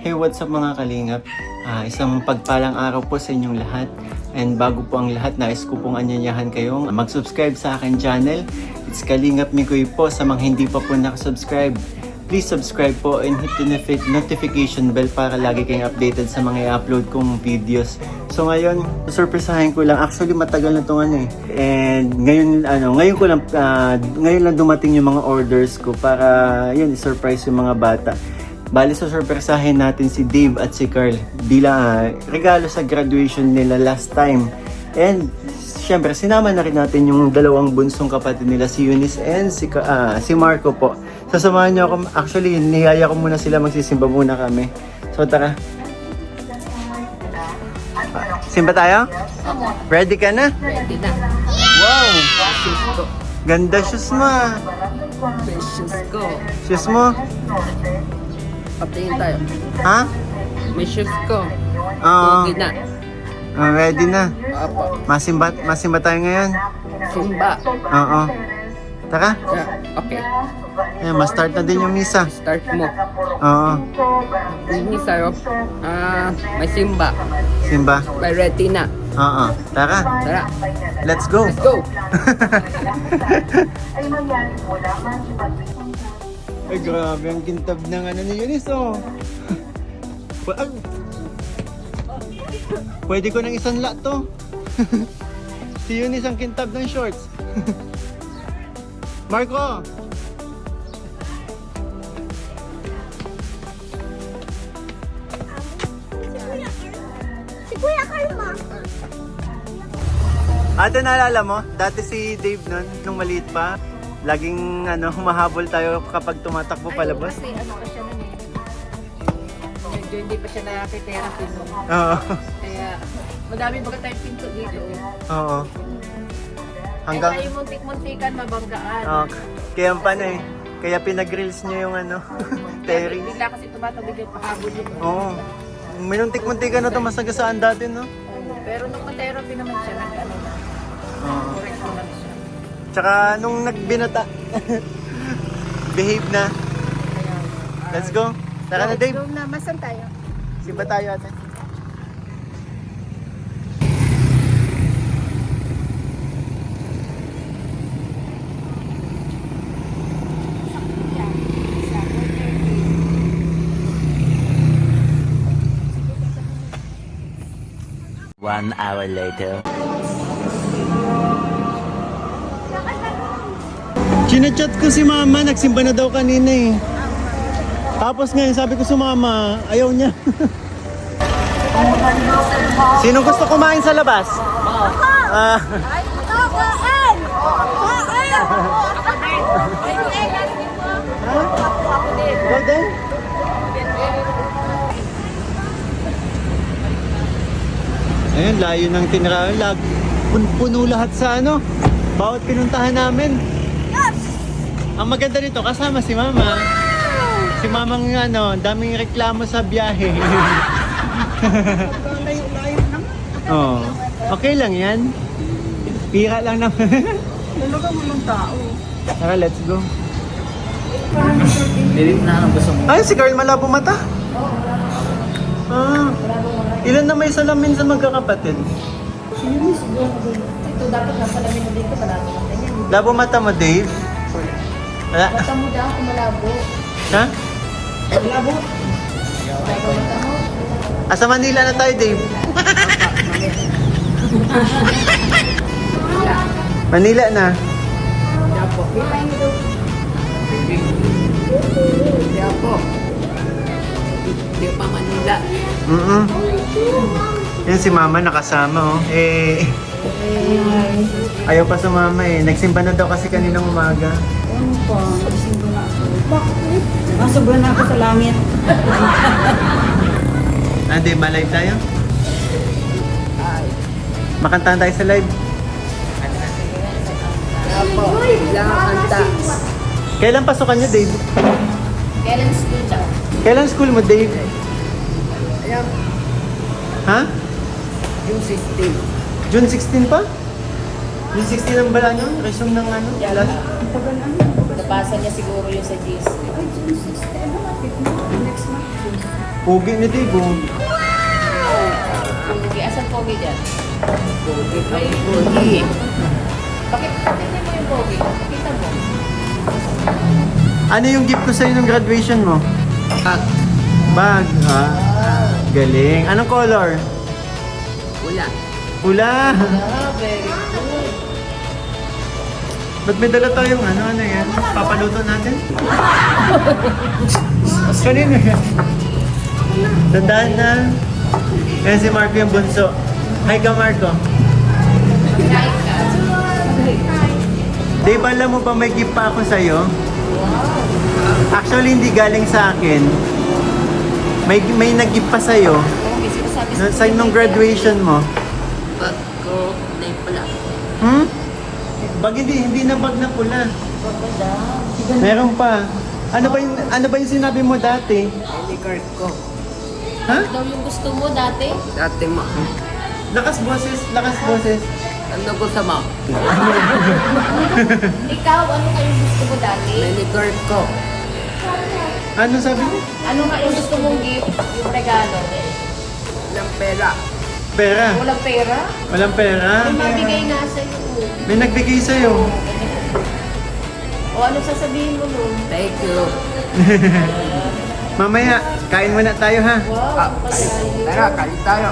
Hey, what's up mga kalingap? Isang pagpalang araw po sa inyong lahat. And bago po ang lahat, nais ko pong anyayahan kayong mag-subscribe sa akin channel. It's Kalingap Mikoy po. Sa mga hindi pa po nakasubscribe, please subscribe po and hit the notification bell para lagi kayong updated sa mga i-upload kong videos. So ngayon, surpresahin ko lang. Actually, matagal na itong ano eh. And ngayon lang dumating yung mga orders ko para yun, i-surprise yung mga bata. Bali, so surpresahin natin si Dave at si Carl bilang regalo sa graduation nila last time. And syempre, sinama na rin natin yung dalawang bunsong kapatid nila, si Eunice and si Marco po. Sasamahan niyo ako. Actually, niyaya ko muna sila, magsisimba muna kami. So tara. Simba tayo? Ready ka na? Ready na. Wow! Shoes ko. Ganda shoes mo. Shoes ko. Shoes mo? Patingin tayo. Ha? May shoes ko. Oo. Pogi na. Ready na. Apo. Masimba tayo ngayon. Simba. Oo. Tara. Yeah, okay. Ayan, ma-start na din yung misa. Start mo. Oo. Hindi sa'yo. May simba. Simba. May ready na. Oo. Tara. Tara. Let's go. Let's go. Ay, grabe ang kintab ng ano ni Eunice, oh. Pwede ko ng isang lot to. Si Eunice ang kintab ng shorts. Marco! Si Kuya Karma. Ate, naalala mo? Dati si Dave nung maliit pa, laging humahabol tayo kapag tumatakbo palabas. Kasi ano pa siya nun eh. Medyo hindi pa siya nakakitherapy nun. Oo. Kaya madami baga tayong pinto dito. Oo. Hanggang... Hanggang... Kaya yung muntik-muntikan, mabanggaan. Kaya pa na eh. Kaya pinag-grills niyo yung terrace. Bigla kasi tumatawid yung pahabol yun. Oo. Minuntik-muntikan na ito, mas nagasaan dati, no? Pero nung ma-therapy naman siya, nag-ano na. Oo. Correct naman siya. Tsaka nung nagbinata, behave na. Let's go. Tara na, Dave. Go na, masan tayo? Simba tayo, ate. One hour later. Chinachat ko si mama, nagsimba na daw kanina eh. Tapos ngayon sabi ko si mama, ayaw niya. Sino gusto kumain sa labas? Ah, Kain! ikaw din? Ayun, layo ng tinirahan. Puno lahat sa bawat pinuntahan namin. Ang maganda nito, kasama si mama. Si mamang daming reklamo sa biyahe. Oh, okay lang yan. Pira lang naman. Talaga mo ng tao. Tara, let's go. Dilit na ang gusto mo. Ay, si Carl malabo mata. Ah, ilan na may salamin sa magkakapatid? Ito dapat nasa lamin mo dito, malabo ka yan. Labo mata mo, Dave? Wala. Mata mo daw kung malabo. Ha? Malabo. Malabo mata mo. Sa Manila na tayo, Dave. Manila na. Yapo. Yapo. Hindi pa Manila. Yan si mama nakasama, oh. Ayaw pa sa mama eh. Nagsimba na daw kasi kaninang umaga. Ano pa? Nagsimba na ako. Bakit? Nasubra na ako sa langit. Dave, ma-live tayo? Makantahan tayo sa live. Yapo. Kailangan kanta. Kailan pasukan niyo, Dave? Kailan school daw? Kailan school mo, Dave? Ayan. Ha? Yung 16. June 16 pa? June 16 ang bala niyo? Resume ng class? Nabasa niya siguro yung sa GC. Ay, June 16. Ano natin? Next month. Pugi ni Dave, oh. Pogi. Asan pogi dyan? Pogi ka, pogi. Bakit tingnan mo yung pogi? Pakita mo. Ano yung gift ko sa'yo nung graduation mo? At Bag. Galing. Anong color? wala. Pula. Very good. Ba't may dala tayong ano yan? Papaluto natin? Kanina yan. Tandaan na. Yan si Marco yung bunso. Hi ka, Marco. Kain ka. Dave, alam mo ba may gift pa ako sa'yo? Actually, hindi galing sa akin. May nag-gift pa sa'yo. May sinasabi Sa nung graduation mo. Bag ko, na pala. Hmm? Bag hindi na bag na pula. Meron pa. Ano ba yung sinabi mo dati? Any card ko. Ha? daw yung gusto mo dati. Dati mo. Lakas boses, lakas boses. Ano gusto mo? Ikaw, ano ka yung gusto mo dati? Any card ko. Ano sabi mo? Ano nga yung gusto mong gift? Yung regalo? Ng pera. Pera. Walang pera? Walang pera. May mabigay nga sa'yo. May nagbigay sa'yo. O ano sasabihin mo nun? Thank you. Mamaya, kain muna tayo ha. Wow, Ah, kaya tara, kalit tayo.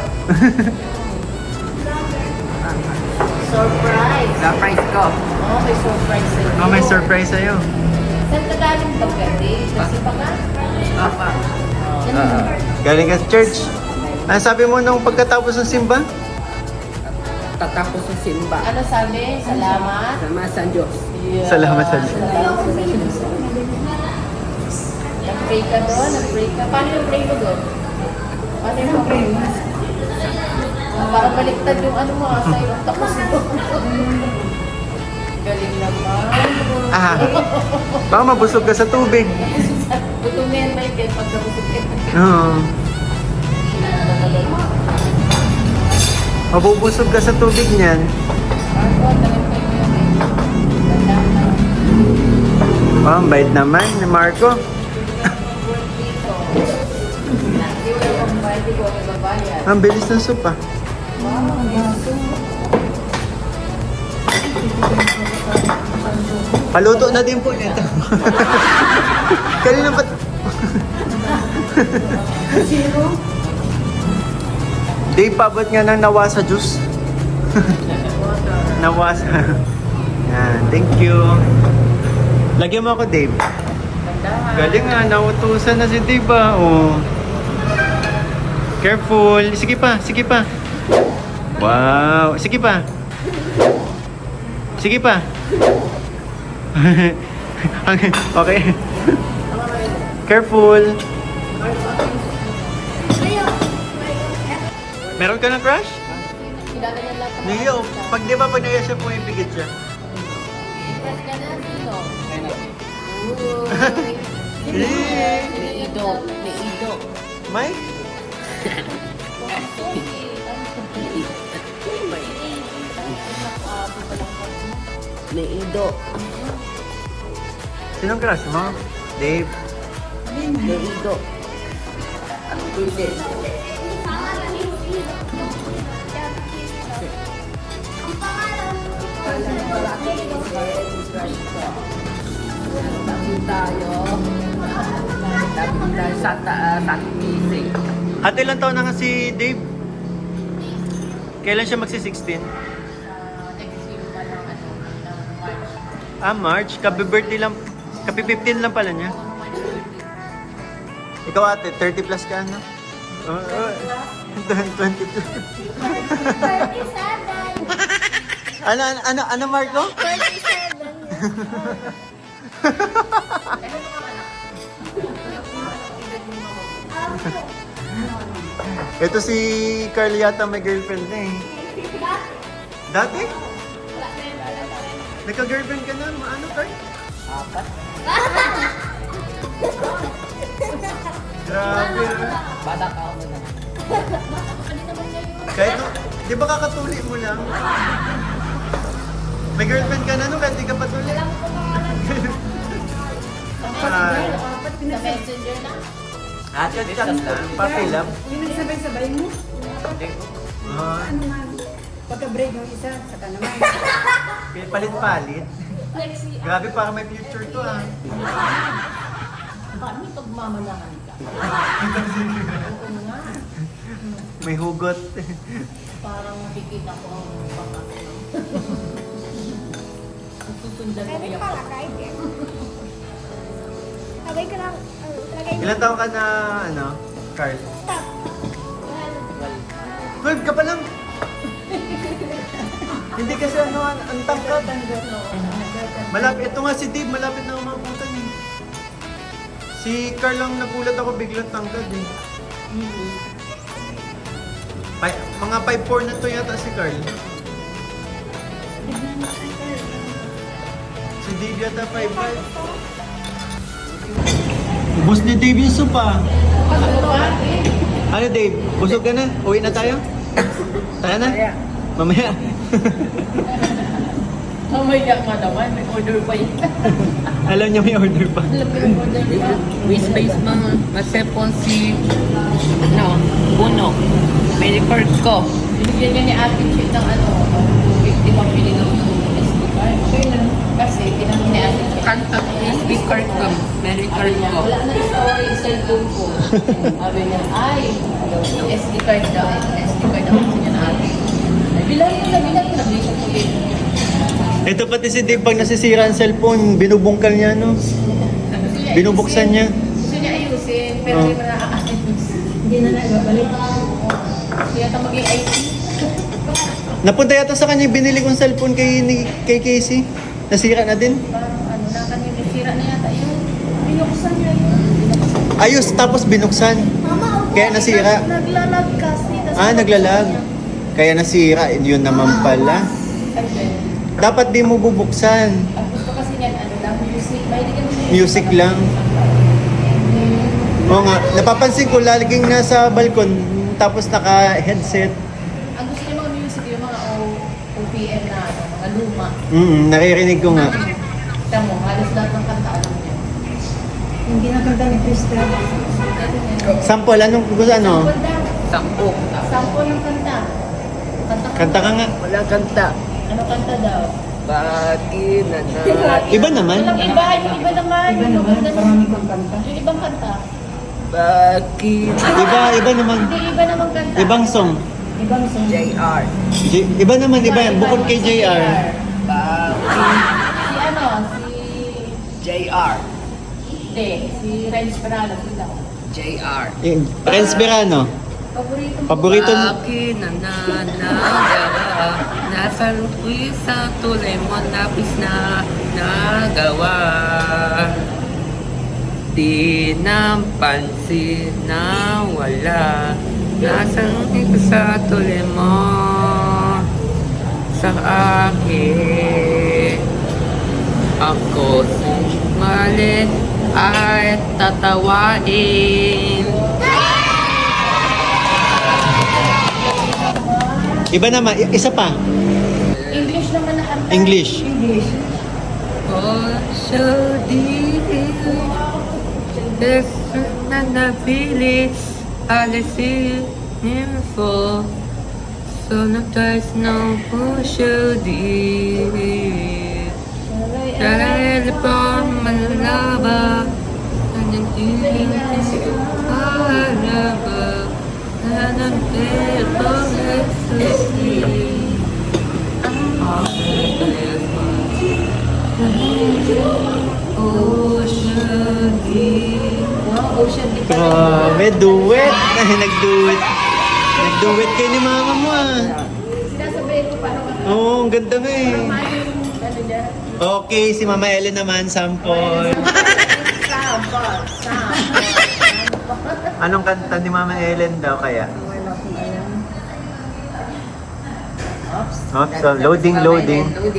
surprise. Surprise ko. Oh, may surprise sa'yo. Oh, may surprise sa'yo. Saan ka galing pagkati? Kasi pa ka? Papa. Galing ka sa church. Ano sabi mo nung pagkatapos ng simba? Tatapos sa simba. Ano sabi? Salamat. Sama sa Diyos. Salamat sa Diyos. Salamat sa Diyos. Nag-pray ka doon? Nag-pray ka? Paano yung pray mo doon? Paano yung pray mo? Para baliktad yung ano mo, sa'yo. Tapos mo. Galing naman. Ah, baka mabusog ka sa tubig. Buto mo yan, Michael, pag nabusog ka. Oo. Mabubusog ka sa tubig niyan. Marco, talagang kayo yun eh. Ganda na. Oh, ang bait naman ni Marco. Dito. Hindi mo yung pambayad, hindi ko ang ibabayad. Ang bilis ng soup ah. Wow, gusto mo. Paluto na din po nito. Kanina pa... Dave, pabot nga ng nawasa juice. Nawasa. Yan, thank you. Lagyan mo ako, Dave. Galing nga, nautusan na si Dave ah. Oh. Careful. Sige pa, sige pa. Wow. Sige pa. Sige pa. Okay. Careful. Meron ka ng crush? Kilala niya lahat ng Niyo, pag di ba pag naiya siya, pumipigit siya. Impress ka na, sino? Eh, Ni Ido. Ni Ido. Mike? Ni Ido. Sinong crush mo? Dave. Ni Ido. Ang pili. Tabi tayo. Tabi tayo sa taas at kising. Ate, ilang taon na nga si Dave? Kailan siya magsi-16? March. Kabi-birthday lang. Kapi-15 lang pala niya. Ikaw ate, 30 plus ka, no? 20 plus. Ano, Marco? 37. Ito si Carl yata may girlfriend na eh. Dati? Nagka-girlfriend ka na? Ano, Carl? 4. Grabe. Bata ka ako na. Kahit, di ba kakatuli mo lang? May girlfriend ka na no? Kahit di ka patuli. Sa messenger na? Chat-chat lang. Papilap. Yung nagsabay-sabay mo. Ah, Ano nga? Pagka-break yung isa, saka naman. palit-palit. Next year. Grabe, parang may future to ah. Paano pagmamalahan ka? Oo nga. May hugot. Parang nakikita ko ang pangalan. Susundan ko yung Lagay ko lang, lagay ko. Ilan taon ka na, ano, Carl? 12 ka pa lang. Hindi kasi ano, ang tangkad. Malapit, ito nga si Dave, malapit na umabutan eh. Si Carl lang nagulat ako, biglang tangkad eh. Mga 5'4" na to yata si Carl. Si Dave yata 5'5". Ubus ni Dave yung sopa. Ano Dave? Busog ka na? Uwi na tayo? Tayo na? Mamaya. Mamaya nga naman, may order pa yun. Alam niya may order pa. Alam ko yung order pa. We space mga masepon si Buno. May record ko. Binigyan niya ni Ate Chick ng ano, 50 pang pili ng SD card. Kasi tinanong ni Ate Chick. Kanta SD card ko. May record ko. Wala na yung storage cellphone ko. Sabi niya, ay, SD card daw. SD card daw kasi niya na Ate. Ay, bilangin ko na, hindi siya pulit. Ito pati si Dave, pag nasisira ang cellphone, binubungkal niya, no? Binubuksan niya. Gusto niya ayusin, pero Oh. hindi mo na-aayos. Hindi na nagbabalik. Kaya ito maging IT. Napunta yata sa kanya yung binili kong cellphone kay Casey. Nasira na din. Parang ano, nasira na yata yun. Binuksan niya yun. Ayos, tapos binuksan. Mama, Kaya nasira. Naglalag kasi. Naglalag. Kaya nasira. Yun naman pala. Ay, ganyan. Dapat di mo bubuksan. Ang gusto kasi niyan, ano lang, music. Mahilig ang Music lang. Oo nga, napapansin ko laging nasa balkon tapos naka-headset. Ang gusto niya mga music, yung mga OPM na, ano, mga luma. Naririnig ko nga. Kita mo, halos lahat ng kanta alam niya. Yung ginakanta ni Krista. Sample, anong gusto ano? Sample daw. Sampo. Sample ng kanta. Kanta ka nga. Wala kanta. Ano kanta daw? Bakit na Iba naman. Walang iba, yung iba naman. Iba naman, marami kang kanta. Yung ibang kanta. Bakit Iba naman. Hindi, iba namang kanta. Ibang song. Ibang song. JR? Iba naman, iba yan. Bukod kay JR. Bakit Si ano, si... JR? Hindi, si Renz Perala, sila. JR. Renz Berano. Paborito mo. Paborito mo. Bakit nananagawa? Nasa lupi sa tulay mo napis na nagawa. Di napansin na wala. Nasa lupi sa tulay mo sa akin. Ako si mali ay tatawain. Iba naman. Isa pa. English naman na kanta. English. English. Oh, so deep. There's na village. Alice info. So no ties no for so deep. Dahil po malaba. Anong alaba. Anong ito Ocean deep. Wow, Ocean Deep. Grabe, duet. Nag-duet. Nag-duet kayo ni mama mo ah. Sinasabihin ko paano ka. Oo, ang ganda nga eh. Paano yung ano niya? Okay, si Mama Ellen naman, sample. Sample. Anong kanta ni Mama Ellen daw kaya? Wala akong alam. Oops, so loading.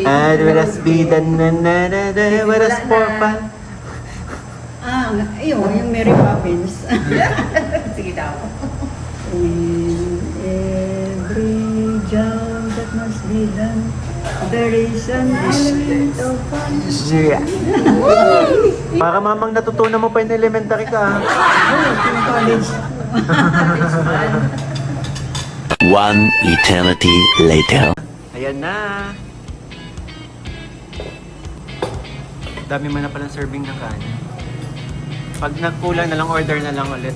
And let us be the na-na-na-na, let us for fun. Ayun, yung Mary Poppins. Sige daw. In every job that must be done, Adoration, element of fun. Yeah. Para mamang natutunan mo pa yung elementary ka. ah. College. One eternity later. Ayan na. Dami mo na palang serving ng kanin. Pag nagkulang na lang, order na lang ulit.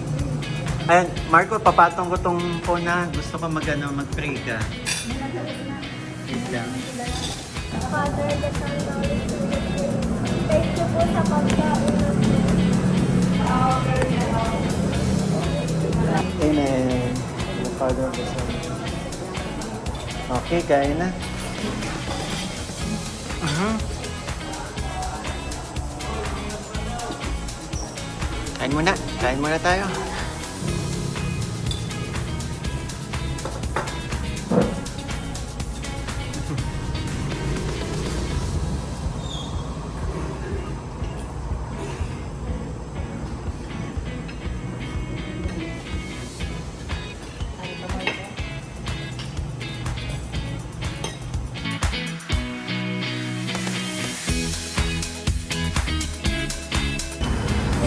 Ayan, Marco, papatong ko tong phone na. Gusto ko mag-pray ka. Wait lang. Father, the Son, the Holy Spirit. Thank you po sa pagkain. Amen. The Father of the Son. Okay, kain na. Kain muna tayo.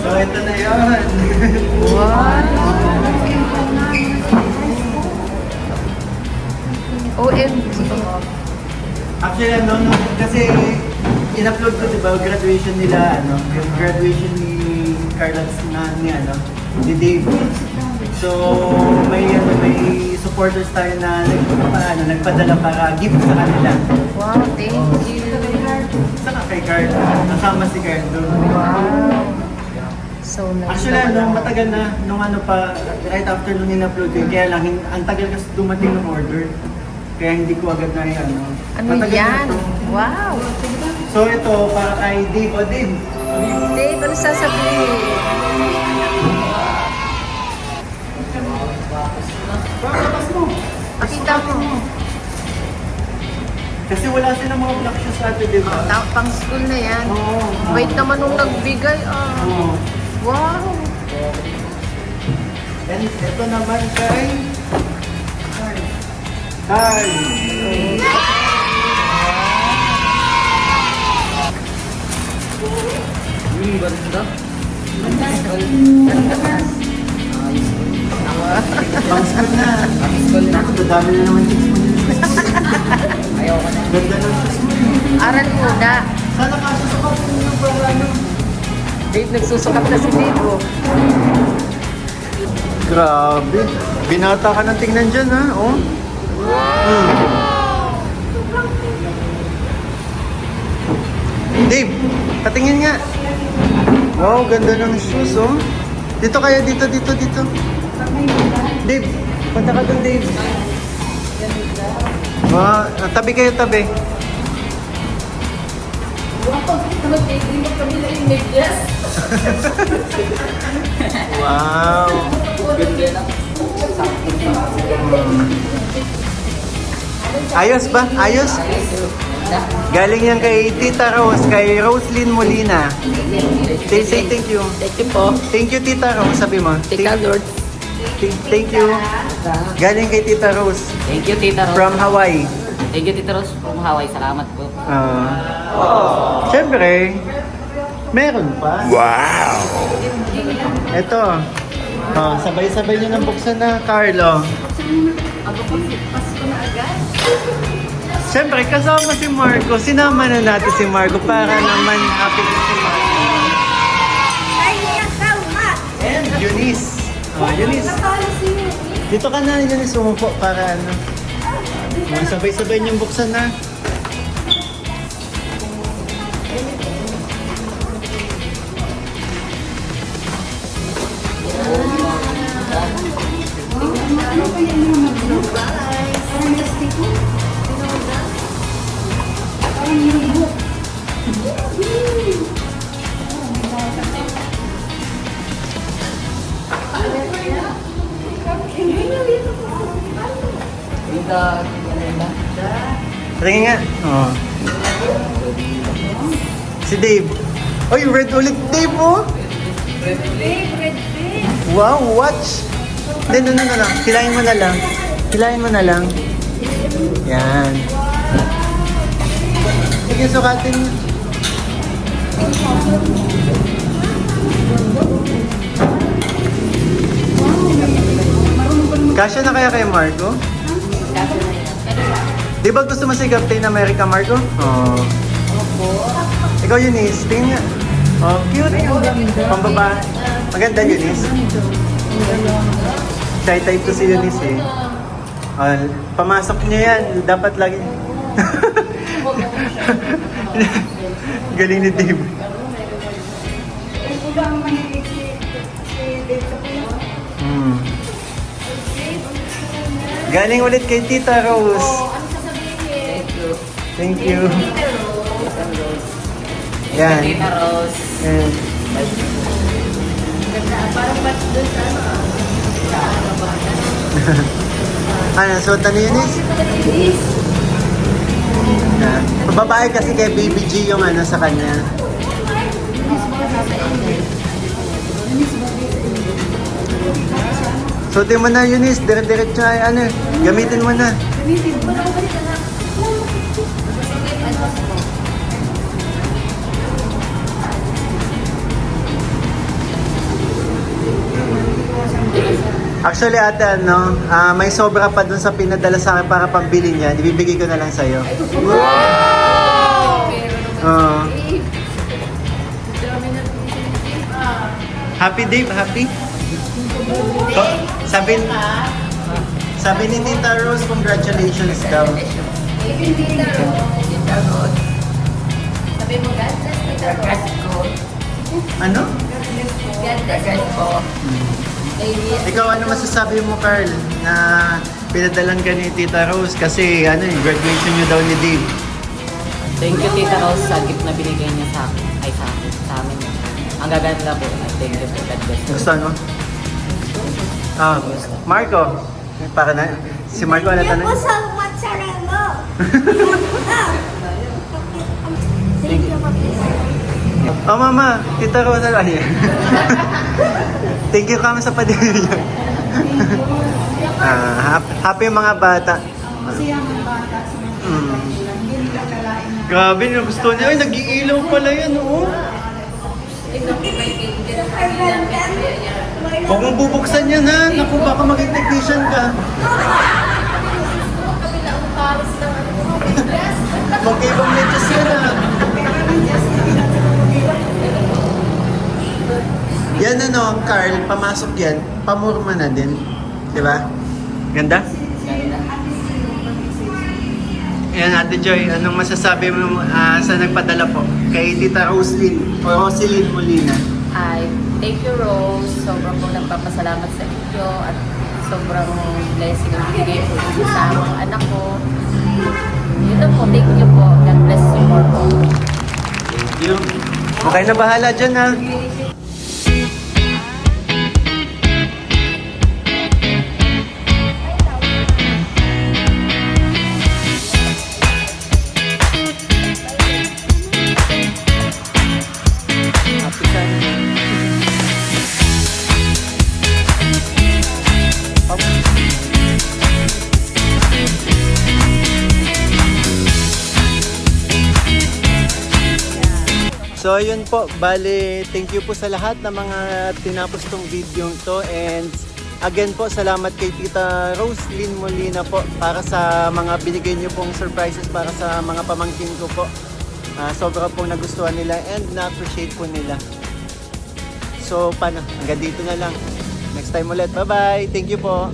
So, ito na yun. OMG. Actually, kasi in-upload ko, diba, graduation nila, yung graduation ni Carlos ni Dave. So, may supporters tayo na nagpadala para gift sa kanila. Wow, thank you. Saka kay Carl, kasama si Carl doon. Wow. So nice. Actually, matagal na, right after nung in-upload ko, kaya lang, ang tagal kasi dumating ng order. Kaya hindi ko agad na Ano matagal yan? na to. Wow. So ito, para kay Dave. O Dave, Dave, ano sasabihin? papapas mo. Pakita mo. Kasi wala silang mga black shoes ate, di ba? Pang school na yan. Oo. Wait naman nung nagbigay. Oo. Wow. And ito naman kay Carl. Pang school na. Naku, dadami na naman chicks mo dito. Ayaw ka na. Ganda ng shoes mo. Aral muna. Sana kasusukat mo yung para Dave, nagsusukat na si Dave. Oh. Grabe. Binata ka ng tingnan dyan, ha? Oh. Dave, patingin nga. Wow, ganda ng shoes, oh. Dito kaya, dito. Dave, punta ka doon, Dave. Wow, tabi kayo, tabi. Wow. Ayos ba? Ayos? Galing yan kay Tita Rose, kay Roslyn Molina. Say thank you. Thank you po. Thank you, Tita Rose. Sabi mo. Tita Lord. Thank you. Galing kay Tita Rose Thank you, Tita Rose. from Hawaii. Thank you, Tita Rose from Hawaii. Salamat po. Siyempre, meron pa. Wow! Ito. Sabay-sabay nyo nang buksan na, Carlo. Pasko na agad. Siyempre, kasama si Marco. Sinama na natin si Marco para naman happy din si Marco. And Eunice. Eunice. Dito ka na, Eunice. Umupo para ano. Sabay-sabay niyong buksan na. Tingin nga. Oh. Si Dave. Oy, red ulit Dave, oh. Red. Wow, watch. No. Hilahin mo na lang. Yan. Sige, sukatin mo. Kasya na kaya kay Marco? Di ba gusto mo si Captain America, Marco? Oo. Ikaw, Eunice. Tingnan nga. Oh, cute. Pambaba. Maganda, Eunice. Shy type to si Eunice eh. Pamasok niya yan. Dapat lagi. Galing ni Dave. Kulang mahilig si Dave sa kuya. Galing ulit kay Tita Rose. Thank you. Yan. Tita Rose. Yan. Parang batch doon sa Ano, suot na ni Eunice? Yan. Babae kasi kay Baby G yung ano sa kanya. Suotin mo na, Eunice. Dire-diretso ay ano. Gamitin mo na. Actually, ate, ano, may sobra pa dun sa pinadala sa akin para pambili niya. Ibibigay ko na lang sa'yo. Oo. Happy Dave, happy? Sabi ni Tita Rose, congratulations daw. Sabi mo, God bless Tita Rose. Ano? God bless po. Ikaw, ano masasabi mo, Carl, na pinadalan ka ni Tita Rose kasi ano, yung graduation niyo daw ni Dave. Thank you, Tita Rose, sa gift na binigay niya sa akin. Ay, sa akin. Sa amin. Ang gaganda po. Thank you, God bless. Gusto mo? Marco. Para na. Si Marco, ano Thank you tanong? po so much sa Remo. Thank you, Oh, mama. Tita Rose, ano yan? Thank you kami sa padilla niyo. Happy mga bata. Masaya ang bata sa mga hindi nila kalain na. Grabe, gusto niya. Ay, nag-iilaw pala yan, oo. Huwag mong bubuksan yan, ha? Naku, baka maging technician ka. Magkaibang medyas yan, ha? Yan ano, Carl, pamasok yan, pamurma na din. Di ba? Ganda? Yan, Ate Joy, anong masasabi mo sa nagpadala po? Kay Tita Roslyn o Roselyn Molina. Ay, thank you, Rose. Sobrang po nagpapasalamat sa inyo at sobrang blessing ang bigay po dito sa mga anak ko. Yun lang po, thank you po. God bless you more po. Thank you. Okay na bahala dyan, ha? So ayun po, bali thank you po sa lahat ng mga tinapos tong video to, and again po salamat kay Tita Roselyn Molina po para sa mga binigay niyo pong surprises para sa mga pamangkin ko po. Sobra pong nagustuhan nila and na-appreciate po nila. So paano, hanggang dito na lang. Next time ulit, bye bye, thank you po.